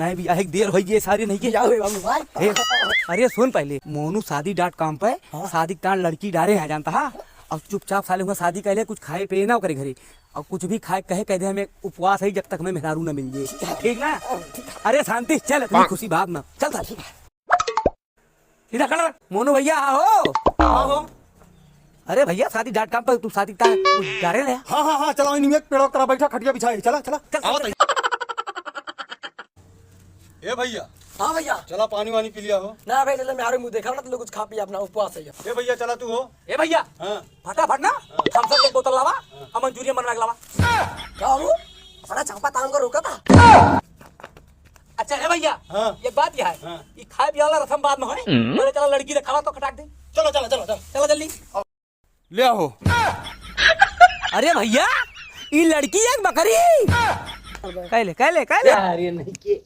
नहीं भी एक देर हो गई सारी नहीं के जाओ बाबू भाई। अरे सुन पहले मोनू शादी.com पे शादी के टाइम लड़की डारे है जानता है। और चुपचाप साले हुआ शादी कर ले, कुछ खाए पिए ना करे घरे, और कुछ भी खाए कहे दे हमें उपवास है जब तक हमें मेहरारू ना मिल जाए, ठीक ना। अरे शांति चल, इतनी खुशी बात ना चल चल सीधा खड़ा। मोनू भैया आओ। अरे भैया शादी.com पर तू शादी का डारे ले। हाँ चला एक पेड़ तरह बैठा खटिया बिछाई चला चला। ए भैया। हाँ भैया। चला पानी वानी पी लिया हो ना भाई चल मैं मुंह देखा ना तो कुछ खा पिया अपना उपवास है। ए भैया चला तू हो। ए भैया फटाफट ना थम्स अप एक बोतल लावा, मंचूरियन बनवा के लावा। क्या हो बड़ा चंपा तांग कर रोका था। अच्छा है भैया एक बात यह है ये खाए पिया वाला रसम बाद में है, पहले चला लड़की दिखावा तो खटाक दे। चलो चलो चलो चलो चलो जल्दी ले आओ। अरे भैया ये लड़की एक बकरी कहले यार ये नहीं के